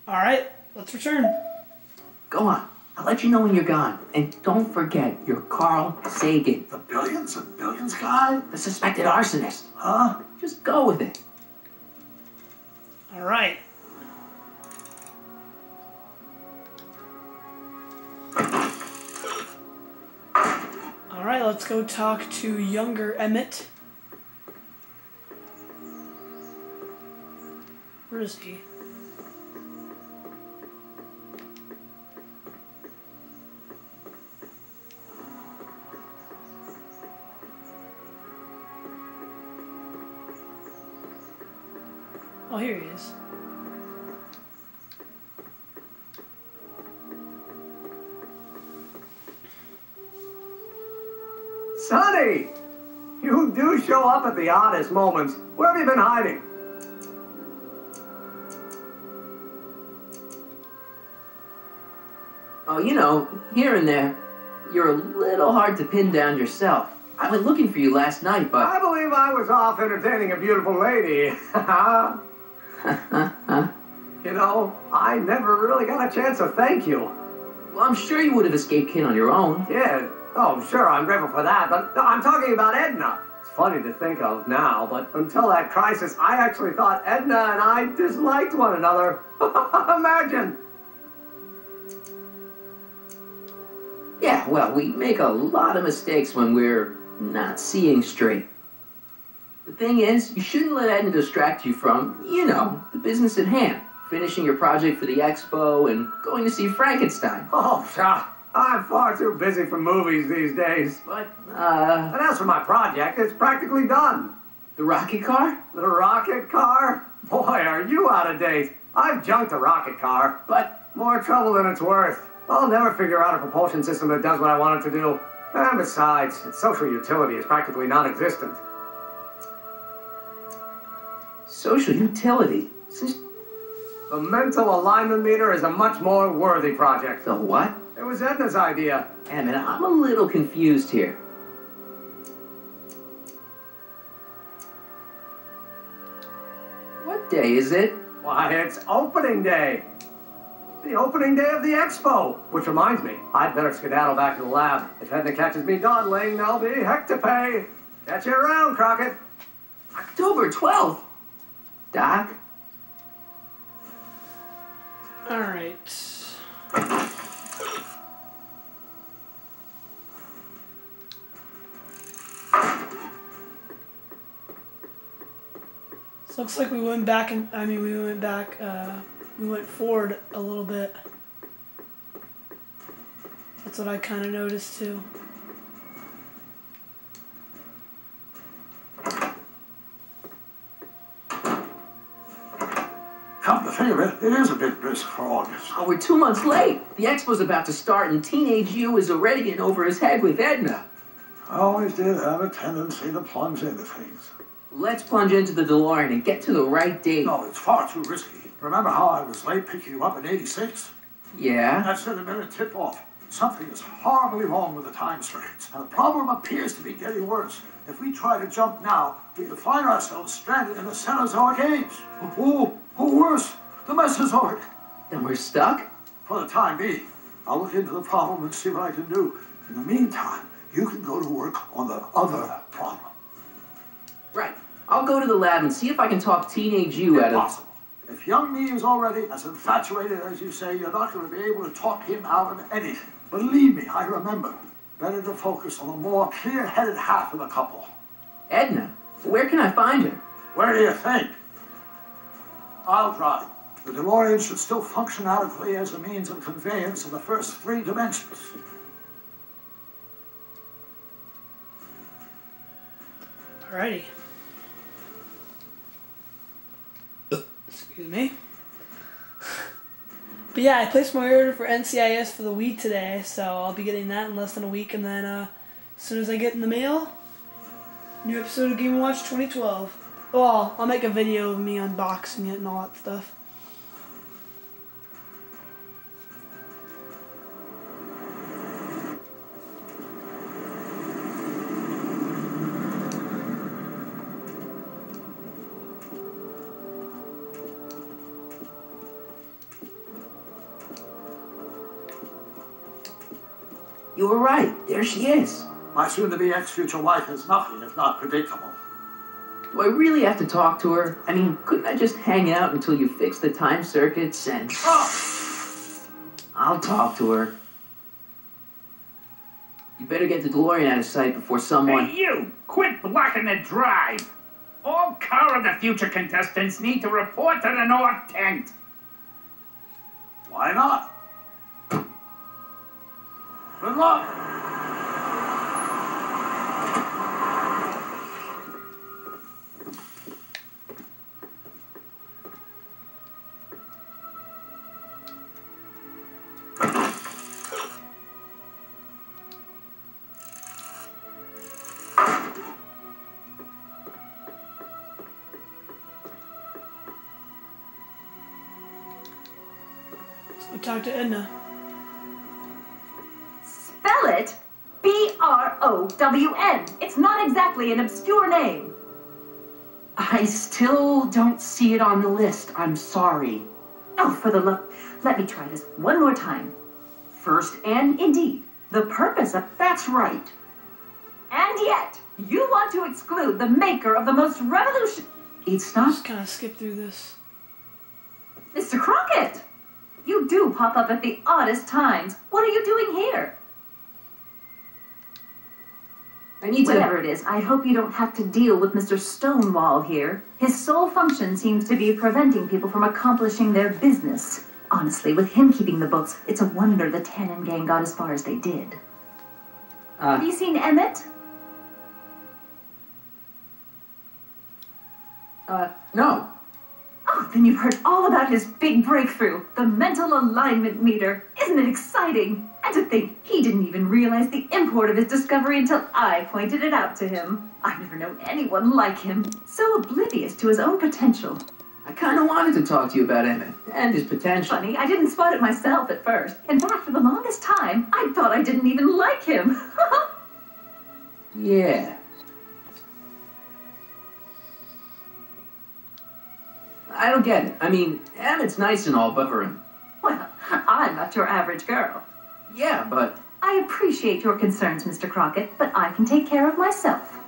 Alright, let's return. Go on. I'll let you know when you're gone. And don't forget, you're Carl Sagan. The billions and billions guy? The suspected arsonist. Huh? Just go with it. Alright. Alright, let's go talk to younger Emmett. Where is he? Oh, here he is. Sonny! You do show up at the oddest moments. Where have you been hiding? Oh, you know, here and there, you're a little hard to pin down yourself. I went looking for you last night, but... I believe I was off entertaining a beautiful lady. You know, I never really got a chance to thank you. Well, I'm sure you would have escaped Kin on your own. Yeah, oh, sure, I'm grateful for that, but I'm talking about Edna. It's funny to think of now, but until that crisis, I actually thought Edna and I disliked one another. Imagine! Yeah, well, we make a lot of mistakes when we're not seeing straight. The thing is, you shouldn't let Edna distract you from, you know, the business at hand. Finishing your project for the expo and going to see Frankenstein. Oh, I'm far too busy for movies these days. But, And as for my project, it's practically done. the rocket car? The rocket car? Boy, are you out of date. I've junked a rocket car, but more trouble than it's worth. I'll never figure out a propulsion system that does what I want it to do. And besides, its social utility is practically non-existent. Social utility? Since The mental alignment meter is a much more worthy project. the what? It was Edna's idea. Emmett, I'm a little confused here. What day is it? Why, it's opening day. The opening day of the expo. Which reminds me, I'd better skedaddle back to the lab. If Edna catches me dawdling, there'll be heck to pay. Catch you around, Crockett. October 12th. Doc? Alright. So looks like we went back and we went forward a little bit. That's what I kind of noticed too. Come to think of it, it is a bit brisk for August. Oh, we're 2 months late. The expo's about to start and Teenage You is already in over his head with Edna. I always did have a tendency to plunge into things. Let's plunge into the DeLorean and get to the right date. No, it's far too risky. Remember how I was late picking you up in '86? Yeah? That should have been a tip-off. Something is horribly wrong with the time strains, and the problem appears to be getting worse. If we try to jump now, we could find ourselves stranded in the Cenozoic age. Or worse, the Mesozoic. Then we're stuck? For the time being, I'll look into the problem and see what I can do. In the meantime, you can go to work on the other problem. Right. I'll go to the lab and see if I can talk Teenage You out of... Impossible. If young me is already as infatuated as you say, you're not going to be able to talk him out of anything. Believe me, I remember. Better to focus on the more clear-headed half of the couple. Edna? Where can I find her? Where do you think? I'll drive. The DeLorean should still function adequately as a means of conveyance in the first 3 dimensions. Alrighty. Excuse me. But yeah, I placed my order for NCIS for the Wii today, so I'll be getting that in less than a week, and then as soon as I get in the mail, new episode of Game & Watch 2012. Well, I'll make a video of me unboxing it and all that stuff. You were right. There she is. My soon-to-be ex-future wife is nothing if not predictable. Do I really have to talk to her? I mean, couldn't I just hang out until you fix the time circuits and... Oh! I'll talk to her. You better get the DeLorean out of sight before someone... Hey, you! Quit blocking the drive! All Car of the Future contestants need to report to the North Tent. Why not? Good luck. So talk to Edna. Spell it Brown. It's not exactly an obscure name. I still don't see it on the list. I'm sorry. Oh, for the love... Let me try this one more time. First and indeed, the purpose of... That's right. And yet, you want to exclude the maker of the most revolution... It's not... Just kind of skip through this. Mr. Crockett! You do pop up at the oddest times. What are you doing here? I need to... Whatever it is, I hope you don't have to deal with Mr. Stonewall here. His sole function seems to be preventing people from accomplishing their business. Honestly, with him keeping the books, it's a wonder the Tannen gang got as far as they did. Have you seen Emmett? No. Oh, then you've heard all about his big breakthrough, the mental alignment meter. Isn't it exciting? And to think he didn't even realize the import of his discovery until I pointed it out to him. I've never known anyone like him, so oblivious to his own potential. I kind of wanted to talk to you about Emmett and his potential. Funny, I didn't spot it myself at first. In fact, for the longest time, I thought I didn't even like him. Yeah. I don't get it. I mean, Emmett's nice and all, but for him. Well, I'm not your average girl. Yeah, but... I appreciate your concerns, Mr. Crockett, but I can take care of myself.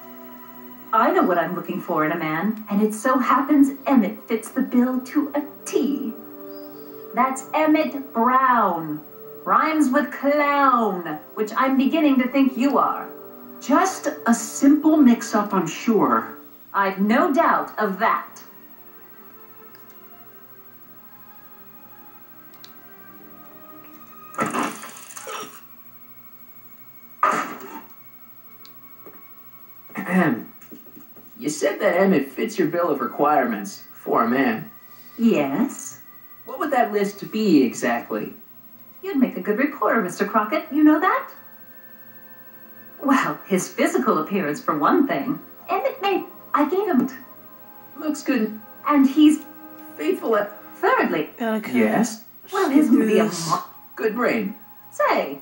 I know what I'm looking for in a man, and it so happens Emmett fits the bill to a T. That's Emmett Brown. Rhymes with clown, which I'm beginning to think you are. Just a simple mix-up, I'm sure. I've no doubt of that. You said that Emmett fits your bill of requirements for a man. Yes? What would that list be exactly? You'd make a good reporter, Mr. Crockett. You know that? Well, his physical appearance, for one thing. Emmett made... I gave him... Looks good. And he's... Faithful at... Thirdly... Okay. Yes? Well, his Do movie... this. Good brain. Say...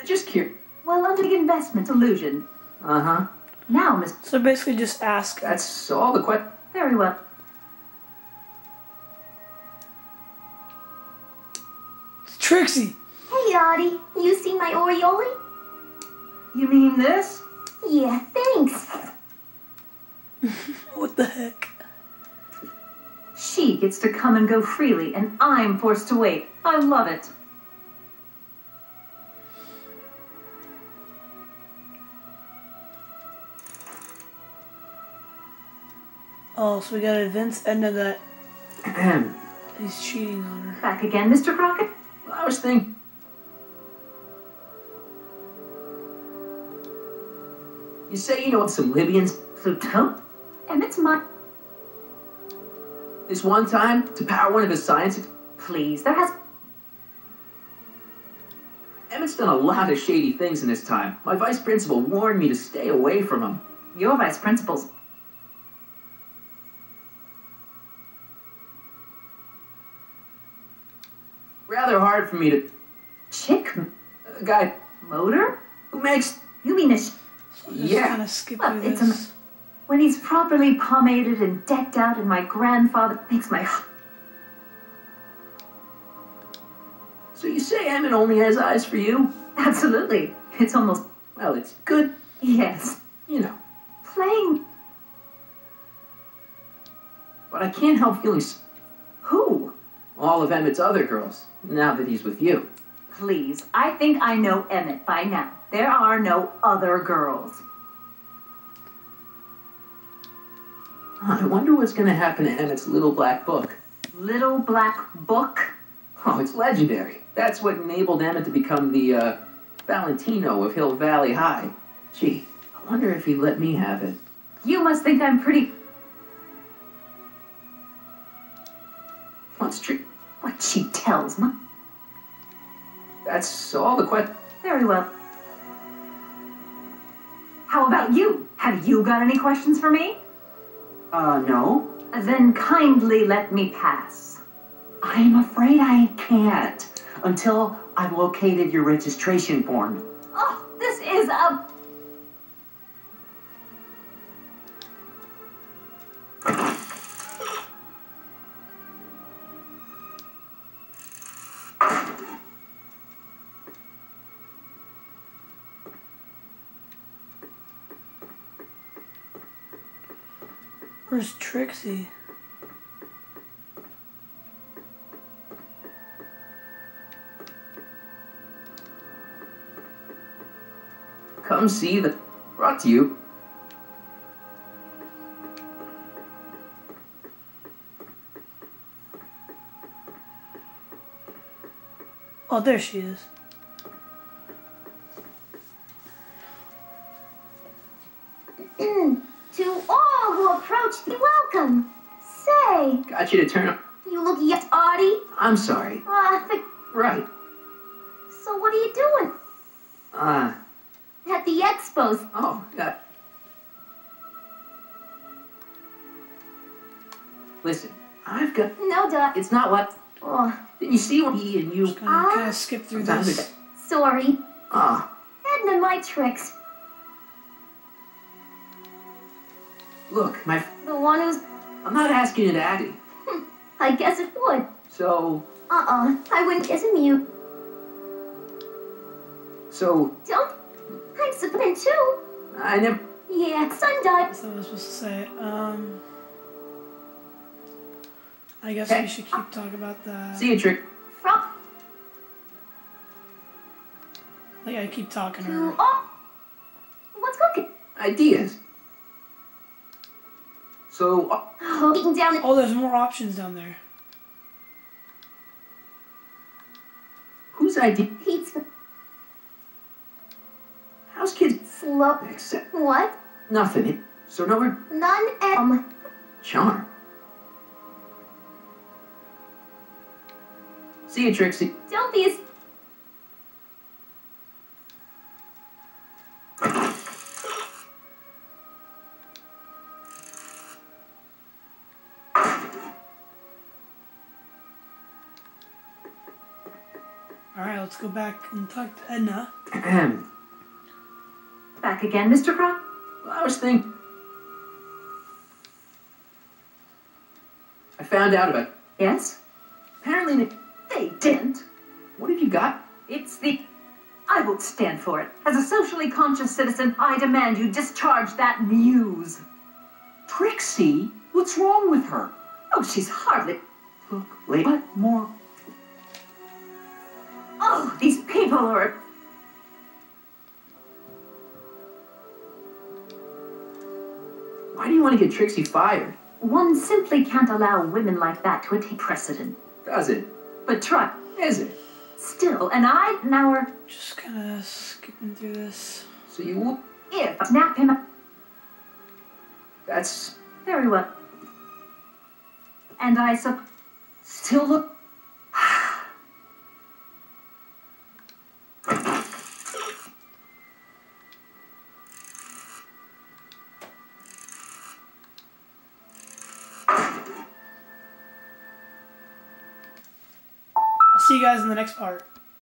Just curious. Well, under the investment illusion. Uh-huh. Now, Miss... So basically just ask. That's all the Very well. It's Trixie. Hey, Audie, you see my Oriole? You mean this? Yeah, thanks. What the heck? She gets to come and go freely, and I'm forced to wait. I love it. Oh, so we gotta convince Edna that question. he's cheating on her. Back again, Mr. Crockett? Well, I was thinking... You say you know what some Libyans... Pluto? Emmett's my... This one time, to power one of his science... Please, there has... Emmett's done a lot of shady things in his time. My vice principal warned me to stay away from him. Your vice principal's... Rather hard for me to... Chick? A guy Motor? who makes... You mean a... So just Yeah. kind of skip Well, through it's this. When he's properly pomaded and decked out and my grandfather makes my... So you say Emmett only has eyes for you? Absolutely. It's almost... Well, it's good, Yes. you know. Playing... But I can't help feeling Who? all of Emmett's other girls, now that he's with you. Please, I think I know Emmett by now. There are no other girls. I wonder what's gonna happen to Emmett's little black book. Little Black Book? Oh, it's legendary. That's what enabled Emmett to become the, Valentino of Hill Valley High. Gee, I wonder if he'd let me have it. You must think I'm pretty... What's true? What she tells me. That's all the questions. Very well. How about you? Have you got any questions for me? No. Then kindly let me pass. I'm afraid I can't until I've located your registration form. Oh, this is a... Where's Trixie? Come see the... Brought to you. Oh, there she is. To all who approach thee, welcome. Say, Got you to turn up. you look yet oddie. I'm sorry. Right. So what are you doing? At the expos. Oh, yeah. Listen, I've got... No, duh. It's not what... Oh, Didn't you see what he and you... Just gonna kind of skip through this. sorry. Ah, Hadn't of my tricks. look, my... The one who's... I'm not asking you to act it. I guess it would. So... I wouldn't guess a mute. So... Don't. I'm submitting too. I never... Yeah, sun died. That's what I was supposed to say. I guess we should keep talking about that. See you, Trick. From Like I keep talking to to her. all. What's cooking? Ideas. So... Eating down the Oh, there's more options down there. whose idea... heats How's kids... slow. Except... What? Nothing. So no we're... None. Charm. See you, Trixie. Don't be as. Alright, let's go back and talk to Edna. Back again, Mr. Croc? Well, I was thinking... I found out about... Yes? Apparently... They didn't. What have you got? It's the... I won't stand for it. As a socially conscious citizen, I demand you discharge that muse. Trixie? What's wrong with her? Oh, she's hardly... Look, wait. What more? Oh, these people are... Why do you want to get Trixie fired? One simply can't allow women like that to take precedent. Does it? But try. Is it? Still, and I now Just kind of skipping through this. So you will... if snap him up. That's... Very well. And I Still look... I'll see you guys in the next part.